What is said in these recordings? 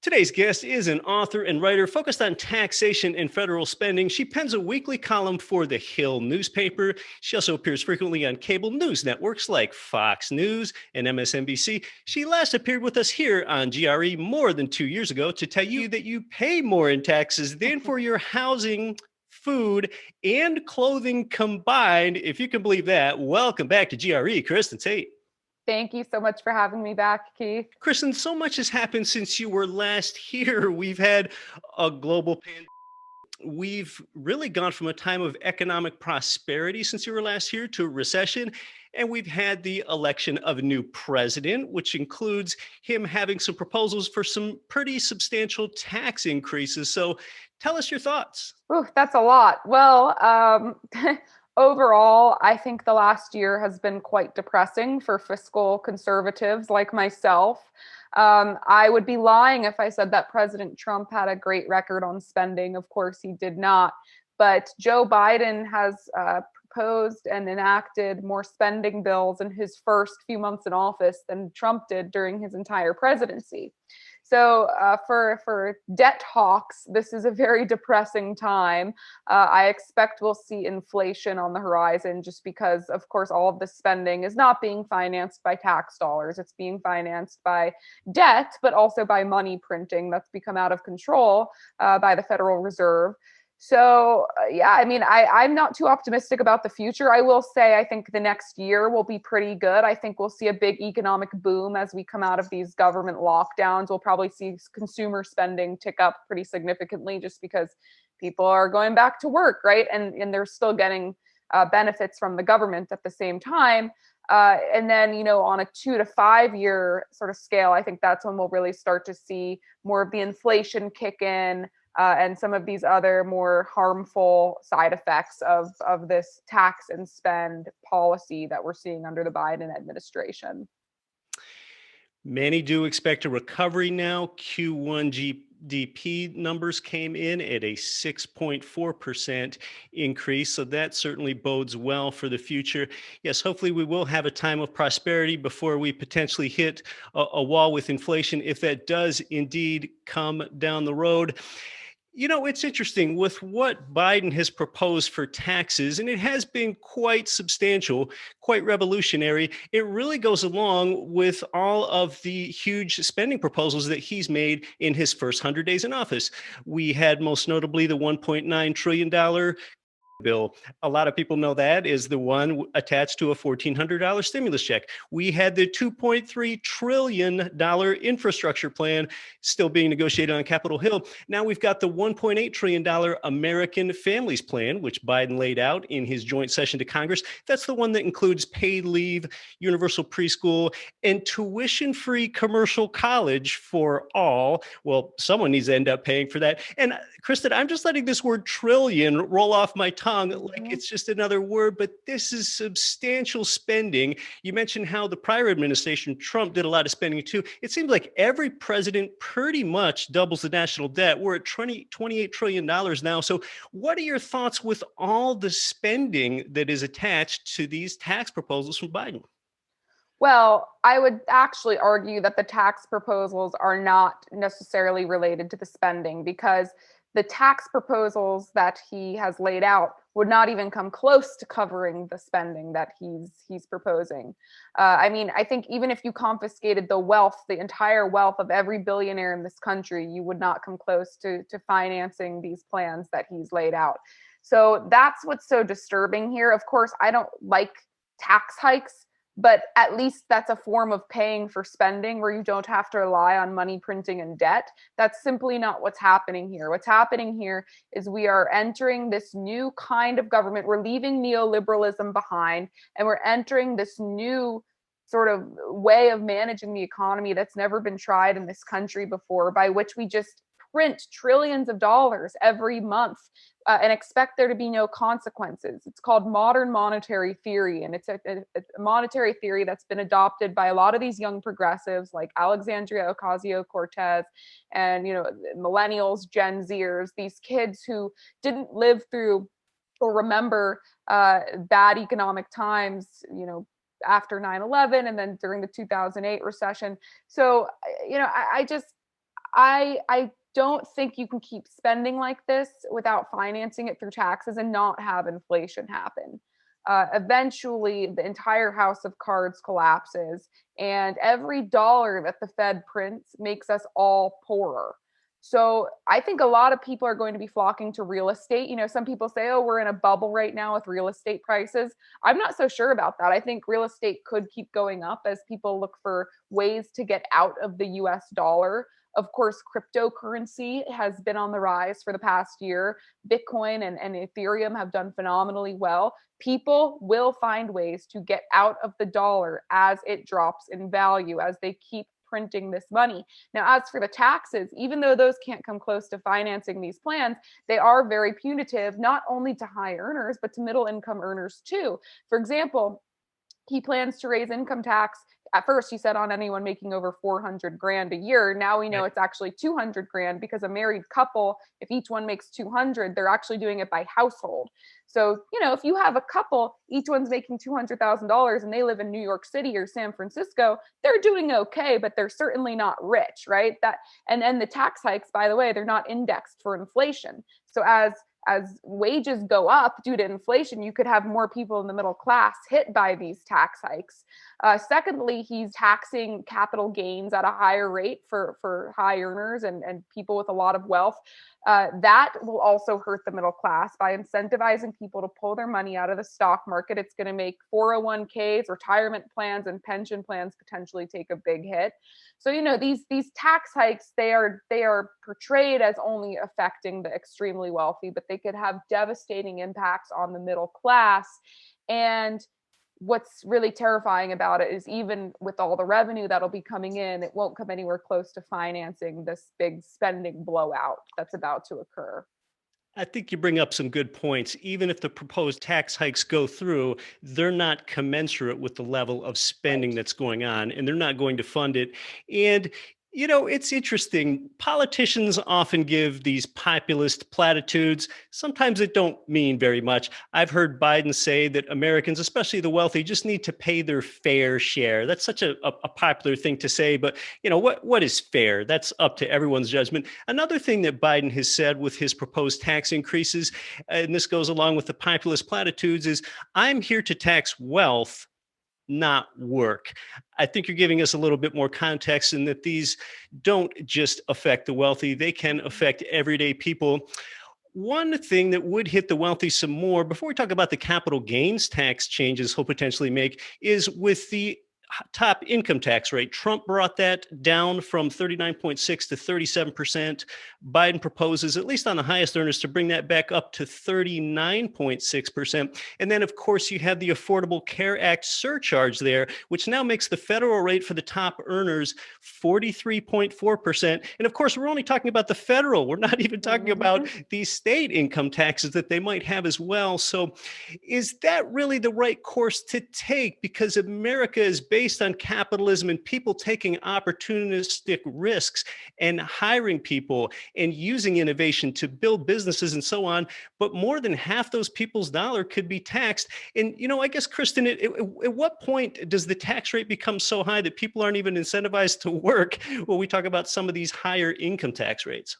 Today's guest is an author and writer focused on taxation and federal spending. She pens a weekly column for the Hill newspaper. She also appears frequently on cable news networks like Fox News and MSNBC. She last appeared with us here on GRE more than 2 years ago to tell you that you pay more in taxes than for your housing, food, and clothing combined. If you can believe that, welcome back to GRE, Kristin Tate. Thank you so much for having me back, Keith. Kristin, so much has happened since you were last here. We've had a global pandemic. We've really gone from a time of economic prosperity since you were last here to a recession. And we've had the election of a new president, which includes him having some proposals for some pretty substantial tax increases. So tell us your thoughts. Ooh, that's a lot. Well, overall, I think the last year has been quite depressing for fiscal conservatives like myself. I would be lying if I said that President Trump had a great record on spending. Of course, he did not. But Joe Biden has proposed and enacted more spending bills in his first few months in office than Trump did during his entire presidency. So for debt hawks, this is a very depressing time. I expect we'll see inflation on the horizon just because, of course, all of the spending is not being financed by tax dollars. It's being financed by debt, but also by money printing that's become out of control by the Federal Reserve. So yeah, I mean, I'm not too optimistic about the future. I will say I think the next year will be pretty good. I think we'll see a big economic boom as we come out of these government lockdowns. We'll probably see consumer spending tick up pretty significantly just because people are going back to work, right? And they're still getting benefits from the government at the same time. And then, on a 2 to 5 year sort of scale, I think that's when we'll really start to see more of the inflation kick in. And some of these other more harmful side effects of this tax and spend policy that we're seeing under the Biden administration. Many do expect a recovery now. Q1 GDP numbers came in at a 6.4% increase. So that certainly bodes well for the future. Yes, hopefully we will have a time of prosperity before we potentially hit a wall with inflation, if that does indeed come down the road. It's interesting with what Biden has proposed for taxes, and it has been quite substantial, quite revolutionary. It really goes along with all of the huge spending proposals that he's made in his first 100 days in office. We had most notably the $1.9 trillion bill. A lot of people know that is the one attached to a $1,400 stimulus check. We had the $2.3 trillion infrastructure plan still being negotiated on Capitol Hill. Now we've got the $1.8 trillion American Families Plan, which Biden laid out in his joint session to Congress. That's the one that includes paid leave, universal preschool, and tuition-free commercial college for all. Well, someone needs to end up paying for that. And Kristin, I'm just letting this word trillion roll off my tongue like it's just another word, but this is substantial spending. You mentioned how the prior administration, Trump, did a lot of spending too. It seems like every president pretty much doubles the national debt. We're at $28 trillion now. So what are your thoughts with all the spending that is attached to these tax proposals from Biden? Well, I would actually argue that the tax proposals are not necessarily related to the spending because the tax proposals that he has laid out would not even come close to covering the spending that he's proposing. I mean, I think even if you confiscated the wealth, the entire wealth of every billionaire in this country, you would not come close to financing these plans that he's laid out. So that's what's so disturbing here. Of course, I don't like tax hikes, but at least that's a form of paying for spending where you don't have to rely on money printing and debt. That's simply not what's happening here. What's happening here is we are entering this new kind of government. We're leaving neoliberalism behind, and we're entering this new sort of way of managing the economy that's never been tried in this country before, by which we just print trillions of dollars every month and expect there to be no consequences. It's called modern monetary theory, and it's a monetary theory that's been adopted by a lot of these young progressives like Alexandria Ocasio-Cortez and millennials, Gen Zers, these kids who didn't live through or remember bad economic times, after 9/11 and then during the 2008 recession. So, I just I don't think you can keep spending like this without financing it through taxes and not have inflation happen. Eventually, the entire house of cards collapses, and every dollar that the Fed prints makes us all poorer. So I think a lot of people are going to be flocking to real estate. Some people say, oh, we're in a bubble right now with real estate prices. I'm not so sure about that. I think real estate could keep going up as people look for ways to get out of the US dollar. Of course, cryptocurrency has been on the rise for the past year. Bitcoin and Ethereum have done phenomenally well. People will find ways to get out of the dollar as it drops in value, as they keep printing this money. Now, as for the taxes, even though those can't come close to financing these plans, they are very punitive, not only to high earners, but to middle income earners too. For example, he plans to raise income tax. At first, he said on anyone making over 400 grand a year. Now we know Right. it's actually 200 grand because a married couple, if each one makes 200, they're actually doing it by household. So, if you have a couple, each one's making $200,000 and they live in New York City or San Francisco, they're doing okay, but they're certainly not rich, right? And the tax hikes, by the way, they're not indexed for inflation. So as wages go up due to inflation, you could have more people in the middle class hit by these tax hikes. Secondly, he's taxing capital gains at a higher rate for high earners and people with a lot of wealth. That will also hurt the middle class by incentivizing people to pull their money out of the stock market. It's going to make 401ks, retirement plans, and pension plans potentially take a big hit. So these tax hikes, they are portrayed as only affecting the extremely wealthy, but they could have devastating impacts on the middle class. And what's really terrifying about it is even with all the revenue that'll be coming in, it won't come anywhere close to financing this big spending blowout that's about to occur. I think you bring up some good points. Even if the proposed tax hikes go through, they're not commensurate with the level of spending Right. that's going on, and they're not going to fund it. And it's interesting. Politicians often give these populist platitudes. Sometimes it don't mean very much. I've heard Biden say that Americans, especially the wealthy, just need to pay their fair share. That's such a popular thing to say, but what is fair? That's up to everyone's judgment. Another thing that Biden has said with his proposed tax increases, and this goes along with the populist platitudes, is I'm here to tax wealth, not work. I think you're giving us a little bit more context in that these don't just affect the wealthy, they can affect everyday people. One thing that would hit the wealthy some more, before we talk about the capital gains tax changes he'll potentially make, is with the top income tax rate. Trump brought that down from 39.6 to 37%. Biden proposes, at least on the highest earners, to bring that back up to 39.6%. And then, of course, you have the Affordable Care Act surcharge there, which now makes the federal rate for the top earners 43.4%. And of course, we're only talking about the federal. We're not even talking about Mhm. these state income taxes that they might have as well. So is that really the right course to take? Because America is based on capitalism and people taking opportunistic risks and hiring people and using innovation to build businesses and so on. But more than half those people's dollar could be taxed. And, I guess, Kristen, at what point does the tax rate become so high that people aren't even incentivized to work when we talk about some of these higher income tax rates?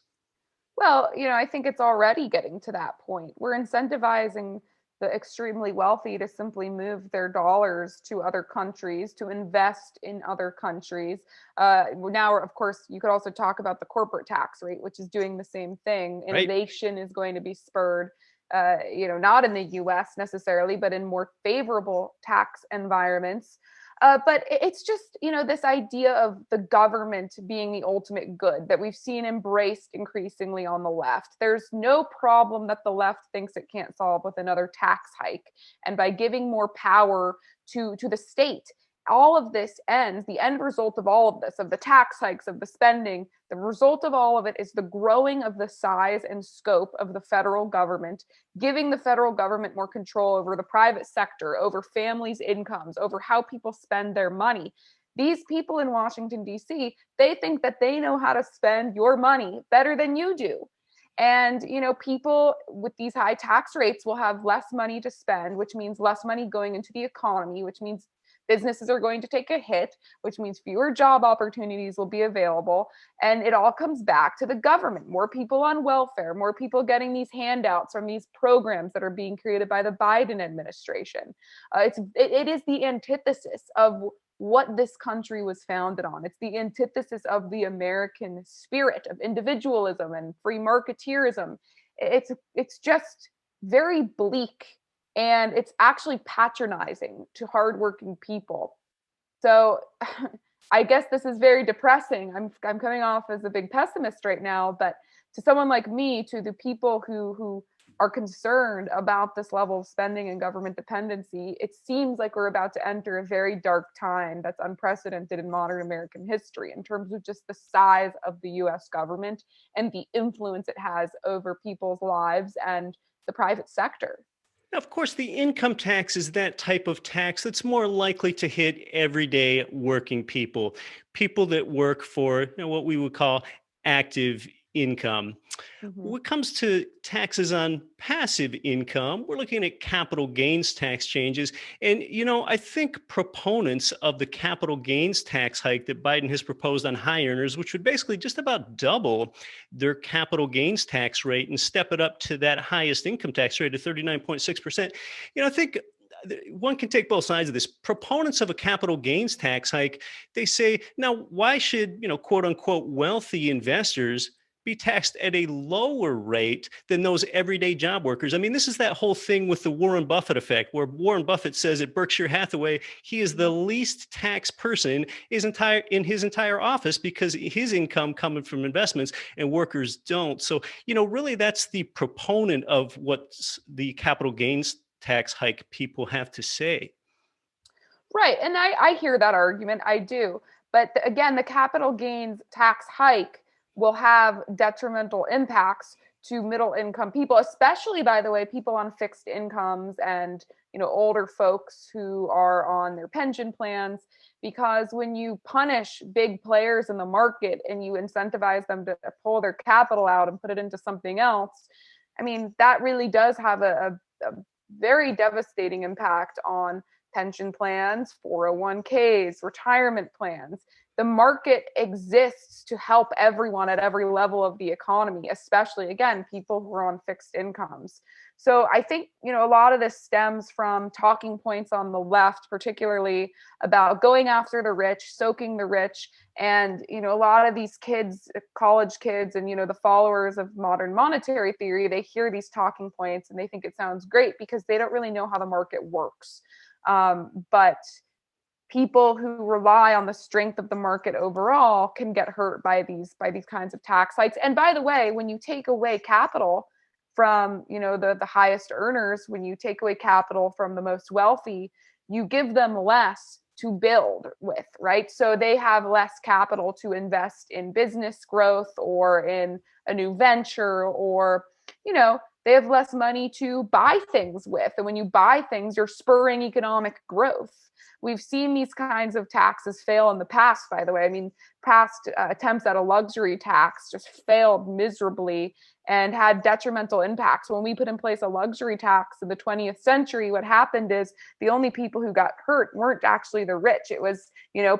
Well, I think it's already getting to that point. We're incentivizing the extremely wealthy to simply move their dollars to other countries, to invest in other countries. Now, of course, you could also talk about the corporate tax rate, which is doing the same thing. Right? Innovation is going to be spurred, not in the US necessarily, but in more favorable tax environments. But it's just, this idea of the government being the ultimate good that we've seen embraced increasingly on the left. There's no problem that the left thinks it can't solve with another tax hike. And by giving more power to the state, all of this ends, the end result of all of this, of the tax hikes, of the spending, the result of all of it is the growing of the size and scope of the federal government, giving the federal government more control over the private sector, over families' incomes, over how people spend their money. These people in Washington, D.C., they think that they know how to spend your money better than you do. And, people with these high tax rates will have less money to spend, which means less money going into the economy, which means Businesses are going to take a hit, which means fewer job opportunities will be available. And it all comes back to the government. More people on welfare, more people getting these handouts from these programs that are being created by the Biden administration. It is the antithesis of what this country was founded on. It's the antithesis of the American spirit of individualism and free marketeerism. It's just very bleak, and it's actually patronizing to hardworking people. So I guess this is very depressing. I'm coming off as a big pessimist right now, but to someone like me, to the people who are concerned about this level of spending and government dependency, it seems like we're about to enter a very dark time that's unprecedented in modern American history in terms of just the size of the US government and the influence it has over people's lives and the private sector. Now, of course, the income tax is that type of tax that's more likely to hit everyday working people, people that work for what we would call active income. Mhm. When it comes to taxes on passive income, we're looking at capital gains tax changes. And, I think proponents of the capital gains tax hike that Biden has proposed on high earners, which would basically just about double their capital gains tax rate and step it up to that highest income tax rate of 39.6%. I think one can take both sides of this. Proponents of a capital gains tax hike, they say, now, why should, quote unquote, wealthy investors be taxed at a lower rate than those everyday job workers? I mean, this is that whole thing with the Warren Buffett effect, where Warren Buffett says at Berkshire Hathaway, he is the least taxed person in his entire office because his income coming from investments and workers don't. So, really that's the proponent of what the capital gains tax hike people have to say. Right. And I hear that argument. I do. But again, the capital gains tax hike will have detrimental impacts to middle income people, especially, by the way, people on fixed incomes and, older folks who are on their pension plans. Because when you punish big players in the market and you incentivize them to pull their capital out and put it into something else, I mean, that really does have a very devastating impact on pension plans, 401ks, retirement plans. The market exists to help everyone at every level of the economy, especially, again, people who are on fixed incomes. So I think, a lot of this stems from talking points on the left, particularly about going after the rich, soaking the rich. And, a lot of these kids, college kids, and, the followers of modern monetary theory, they hear these talking points and they think it sounds great because they don't really know how the market works. But people who rely on the strength of the market overall can get hurt by these kinds of tax hikes. And by the way, when you take away capital from the highest earners, when you take away capital from the most wealthy, you give them less to build with, right? So they have less capital to invest in business growth or in a new venture, or they have less money to buy things with. And when you buy things, you're spurring economic growth. We've seen these kinds of taxes fail in the past, by the way. I mean, past attempts at a luxury tax just failed miserably and had detrimental impacts. When we put in place a luxury tax in the 20th century, what happened is the only people who got hurt weren't actually the rich. It was,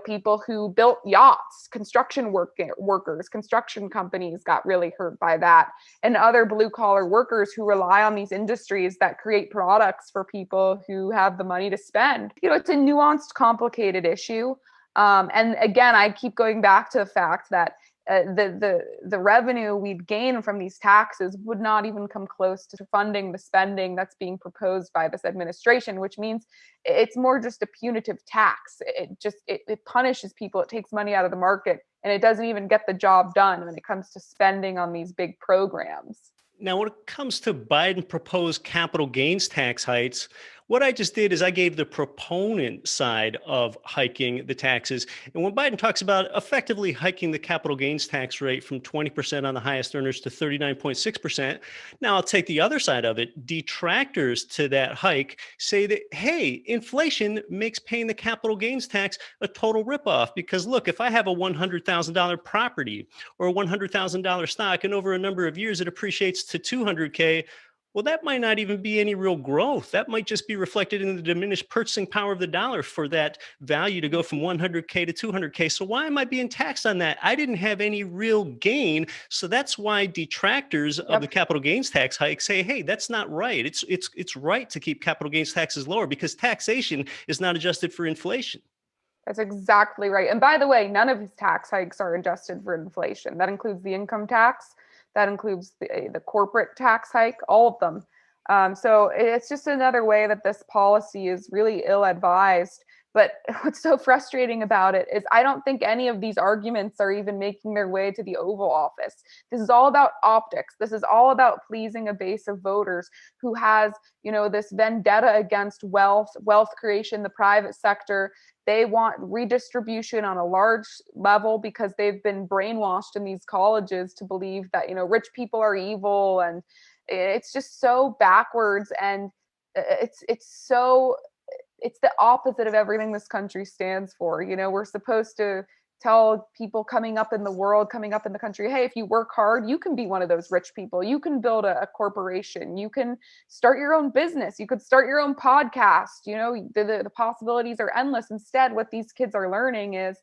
people who built yachts, construction workers, construction companies got really hurt by that, and other blue collar workers who rely on these industries that create products for people who have the money to spend. It's a nuanced, complicated issue. And again, I keep going back to the fact that the revenue we'd gain from these taxes would not even come close to funding the spending that's being proposed by this administration, which means it's more just a punitive tax. It punishes people. It takes money out of the market, and it doesn't even get the job done when it comes to spending on these big programs. Now, when it comes to Biden proposed capital gains tax hikes, what I just did is I gave the proponent side of hiking the taxes. And when Biden talks about effectively hiking the capital gains tax rate from 20% on the highest earners to 39.6%, now I'll take the other side of it. Detractors to that hike say that, hey, inflation makes paying the capital gains tax a total ripoff. Because look, if I have a $100,000 property or a $100,000 stock, and over a number of years it appreciates to 200K, Well, that might not even be any real growth. That might just be reflected in the diminished purchasing power of the dollar for that value to go from 100K to 200K. So why am I being taxed on that? I didn't have any real gain. So that's why detractors of the Yep. capital gains tax hike say, "Hey, that's not right. It's right to keep capital gains taxes lower because taxation is not adjusted for inflation." That's exactly right. And by the way, none of his tax hikes are adjusted for inflation. That includes the income tax, that includes the corporate tax hike, all of them. So it's just another way that this policy is really ill advised. But what's so frustrating about it is I don't think any of these arguments are even making their way to the Oval Office. This is all about optics. This is all about pleasing a base of voters who has, this vendetta against wealth creation, the private sector. They want redistribution on a large level because they've been brainwashed in these colleges to believe that, rich people are evil. And it's just so backwards. And it's the opposite of everything this country stands for. We're supposed to tell people coming up in the world, coming up in the country, hey, if you work hard, you can be one of those rich people. You can build a corporation. You can start your own business. You could start your own podcast. The possibilities are endless. Instead, what these kids are learning is,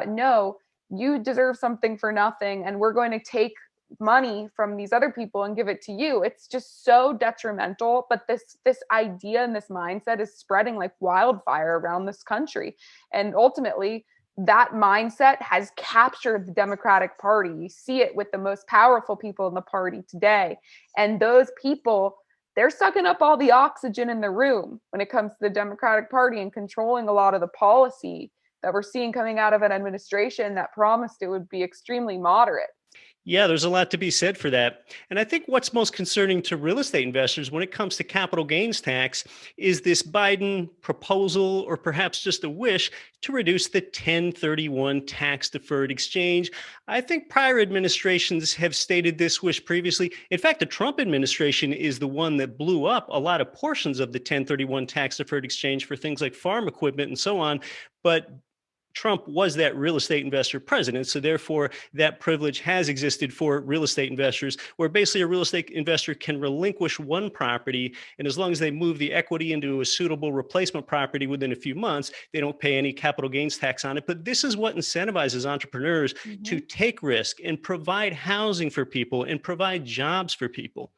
no, you deserve something for nothing, and we're going to take money from these other people and give it to you. It's just so detrimental. But this idea and this mindset is spreading like wildfire around this country. And ultimately, that mindset has captured the Democratic Party. You see it with the most powerful people in the party today. And those people, they're sucking up all the oxygen in the room when it comes to the Democratic Party and controlling a lot of the policy that we're seeing coming out of an administration that promised it would be extremely moderate. Yeah, there's a lot to be said for that. And I think what's most concerning to real estate investors when it comes to capital gains tax is this Biden proposal, or perhaps just a wish, to reduce the 1031 tax deferred exchange. I think prior administrations have stated this wish previously. In fact, the Trump administration is the one that blew up a lot of portions of the 1031 tax deferred exchange for things like farm equipment and so on. But Trump was that real estate investor president. So therefore, that privilege has existed for real estate investors, where basically a real estate investor can relinquish one property. And as long as they move the equity into a suitable replacement property within a few months, they don't pay any capital gains tax on it. But this is what incentivizes entrepreneurs to Mm-hmm. take risk and provide housing for people and provide jobs for people.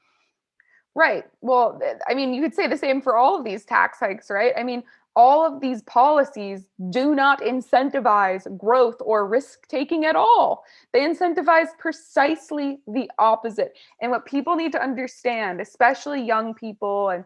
Right. Well, I mean, you could say the same for all of these tax hikes, right? I mean, all of these policies do not incentivize growth or risk taking at all. They incentivize precisely the opposite. And what people need to understand, especially young people and,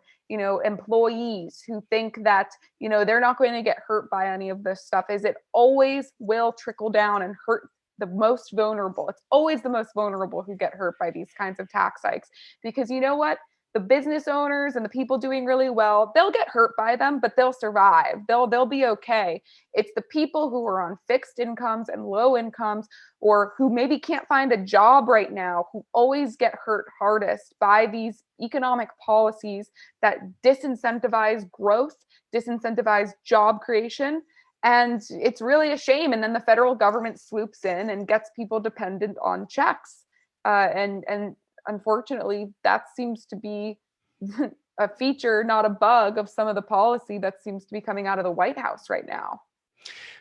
employees who think that, they're not going to get hurt by any of this stuff, is it always will trickle down and hurt the most vulnerable. It's always the most vulnerable who get hurt by these kinds of tax hikes. Because you know what? The business owners and the people doing really well, they'll get hurt by them, but they'll survive. They'll be okay. It's the people who are on fixed incomes and low incomes, or who maybe can't find a job right now, who always get hurt hardest by these economic policies that disincentivize growth, disincentivize job creation. And it's really a shame. And then the federal government swoops in and gets people dependent on checks. And unfortunately, that seems to be a feature, not a bug, of some of the policy that seems to be coming out of the White House right now.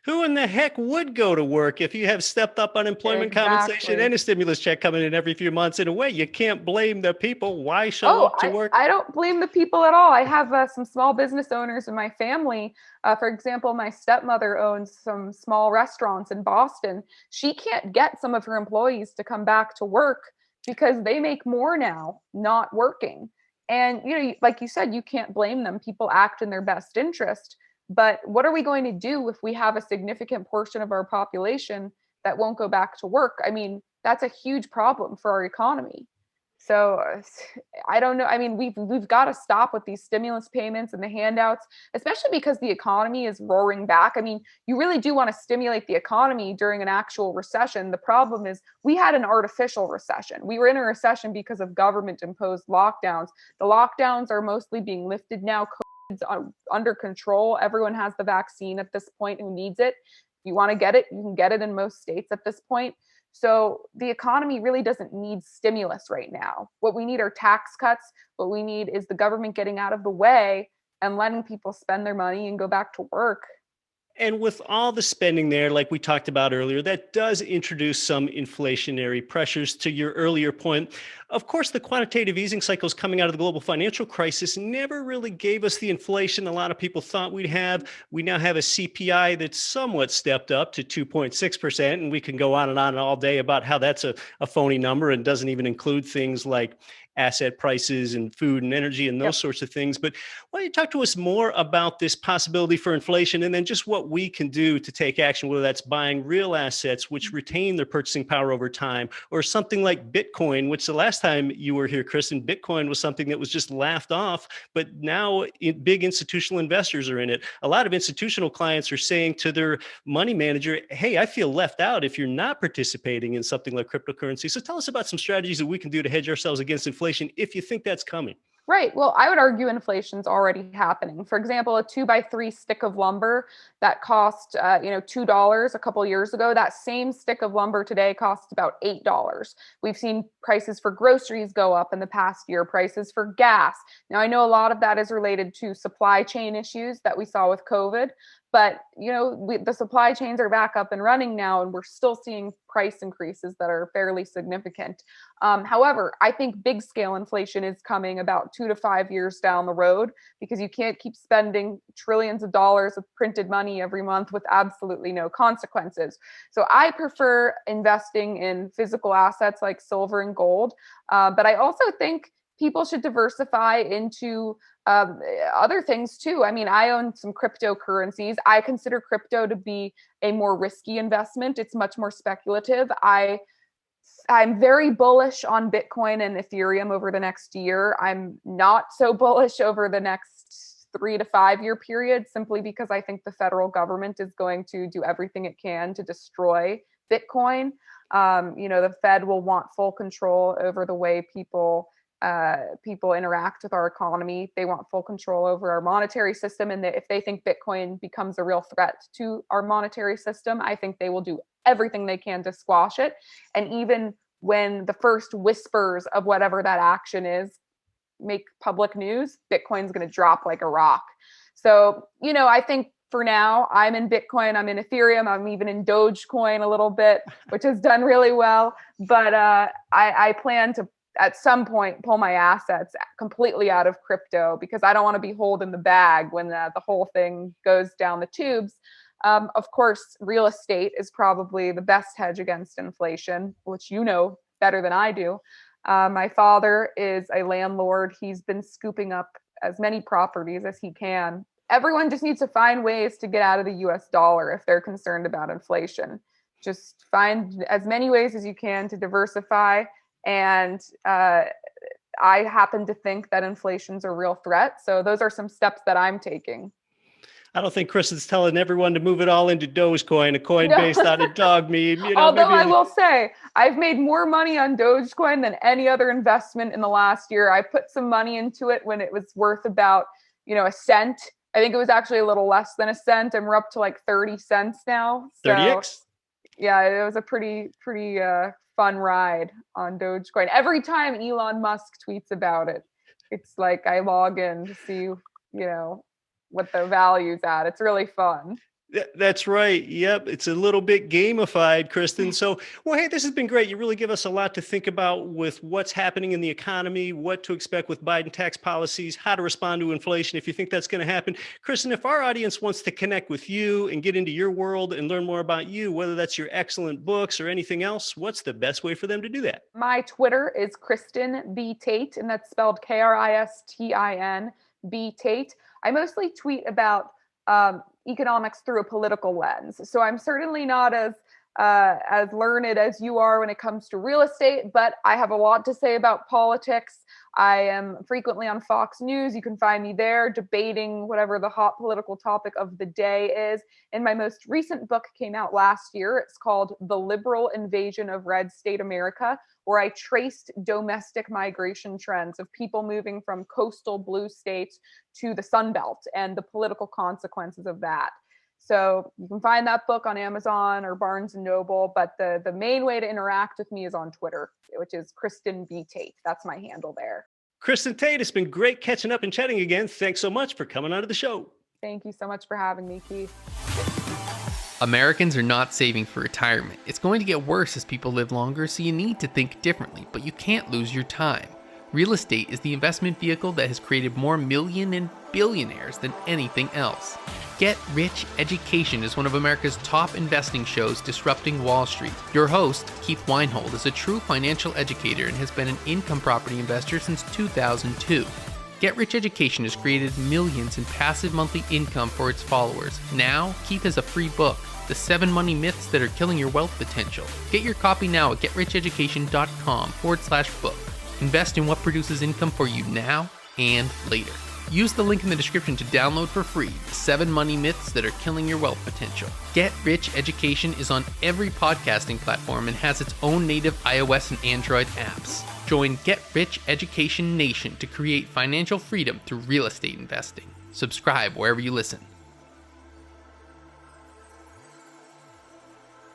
Who in the heck would go to work if you have stepped up unemployment compensation Exactly. and a stimulus check coming in every few months? In a way, you can't blame the people. Why show Oh, up to work? I don't blame the people at all. I have some small business owners in my family. For example, my stepmother owns some small restaurants in Boston. She can't get some of her employees to come back to work because they make more now not working. And, like you said, you can't blame them. People act in their best interest. But what are we going to do if we have a significant portion of our population that won't go back to work? I mean, that's a huge problem for our economy. So I don't know. I mean, we've got to stop with these stimulus payments and the handouts, especially because the economy is roaring back. I mean, you really do want to stimulate the economy during an actual recession. The problem is we had an artificial recession. We were in a recession because of government imposed lockdowns. The lockdowns are mostly being lifted now. COVID's under control. Everyone has the vaccine at this point who needs it. If you want to get it, you can get it in most states at this point. So the economy really doesn't need stimulus right now. What we need are tax cuts. What we need is the government getting out of the way and letting people spend their money and go back to work. And with all the spending there, like we talked about earlier, that does introduce some inflationary pressures. To your earlier point, of course, the quantitative easing cycles coming out of the global financial crisis never really gave us the inflation a lot of people thought we'd have. We now have a CPI that's somewhat stepped up to 2.6%. And we can go on and on all day about how that's a phony number and doesn't even include things like asset prices and food and energy and those Yep. sorts of things. But why don't you talk to us more about this possibility for inflation and then just what we can do to take action, whether that's buying real assets, which retain their purchasing power over time, or something like Bitcoin, which the last time you were here, Kristin, Bitcoin was something that was just laughed off, but now big institutional investors are in it. A lot of institutional clients are saying to their money manager, hey, I feel left out if you're not participating in something like cryptocurrency. So tell us about some strategies that we can do to hedge ourselves against inflation if you think that's coming. Right. Well, I would argue inflation's already happening. For example, a 2x3 stick of lumber that cost, $2 a couple years ago, that same stick of lumber today costs about $8. We've seen prices for groceries go up in the past year, prices for gas. Now, I know a lot of that is related to supply chain issues that we saw with COVID, but the supply chains are back up and running now, and we're still seeing price increases that are fairly significant. However, I think big scale inflation is coming about 2 to 5 years down the road, because you can't keep spending trillions of dollars of printed money every month with absolutely no consequences. So I prefer investing in physical assets like silver and gold. But I also think people should diversify into other things too. I mean, I own some cryptocurrencies. I consider crypto to be a more risky investment. It's much more speculative. I'm very bullish on Bitcoin and Ethereum over the next year. I'm not so bullish over the next 3 to 5 year period, simply because I think the federal government is going to do everything it can to destroy Bitcoin. The Fed will want full control over the way people interact with our economy. They want full control over our monetary system. And if they think Bitcoin becomes a real threat to our monetary system, I think they will do everything they can to squash it. And even when the first whispers of whatever that action is make public news, Bitcoin's going to drop like a rock. So, I think for now, I'm in Bitcoin, I'm in Ethereum, I'm even in Dogecoin a little bit, which has done really well. But I plan to at some point pull my assets completely out of crypto, because I don't want to be holding the bag when the whole thing goes down the tubes. Of course, real estate is probably the best hedge against inflation, which you know better than I do. My father is a landlord. He's been scooping up as many properties as he can. Everyone just needs to find ways to get out of the US dollar if they're concerned about inflation. Just find as many ways as you can to diversify. And I happen to think that inflation's a real threat. So those are some steps that I'm taking. I don't think Chris is telling everyone to move it all into Dogecoin, a coin No. based on a dog meme. Although I Maybe. will say, I've made more money on Dogecoin than any other investment in the last year. I put some money into it when it was worth about, a cent. I think it was actually a little less than a cent, and we're up to like 30 cents now. So 30x? yeah, it was a pretty fun ride on Dogecoin. Every time Elon Musk tweets about it, it's like I log in to see, what the value's at. It's really fun. That's right. Yep. It's a little bit gamified, Kristin. So, well, hey, this has been great. You really give us a lot to think about with what's happening in the economy, what to expect with Biden tax policies, how to respond to inflation if you think that's going to happen. Kristin, if our audience wants to connect with you and get into your world and learn more about you, whether that's your excellent books or anything else, what's the best way for them to do that? My Twitter is Kristin B Tate, and that's spelled Kristin B Tate. I mostly tweet about economics through a political lens. So I'm certainly not as learned as you are when it comes to real estate, but I have a lot to say about politics. I am frequently on Fox News. You can find me there debating whatever the hot political topic of the day is. And my most recent book came out last year. It's called The Liberal Invasion of Red State America, where I traced domestic migration trends of people moving from coastal blue states to the Sun Belt and the political consequences of that. So you can find that book on Amazon or Barnes and Noble, but the main way to interact with me is on Twitter, which is Kristin B Tate. That's my handle there. Kristin Tate, it's been great catching up and chatting again. Thanks so much for coming onto the show. Thank you so much for having me, Keith. Americans are not saving for retirement. It's going to get worse as people live longer, so you need to think differently, but you can't lose your time. Real estate is the investment vehicle that has created more million and billionaires than anything else. Get Rich Education is one of America's top investing shows disrupting Wall Street. Your host, Keith Weinhold, is a true financial educator and has been an income property investor since 2002. Get Rich Education has created millions in passive monthly income for its followers. Now, Keith has a free book, The 7 Money Myths That Are Killing Your Wealth Potential. Get your copy now at getricheducation.com/book. Invest in what produces income for you now and later. Use the link in the description to download for free The 7 Money Myths That Are Killing Your Wealth Potential. Get Rich Education is on every podcasting platform and has its own native iOS and Android apps. Join Get Rich Education Nation to create financial freedom through real estate investing. Subscribe wherever you listen.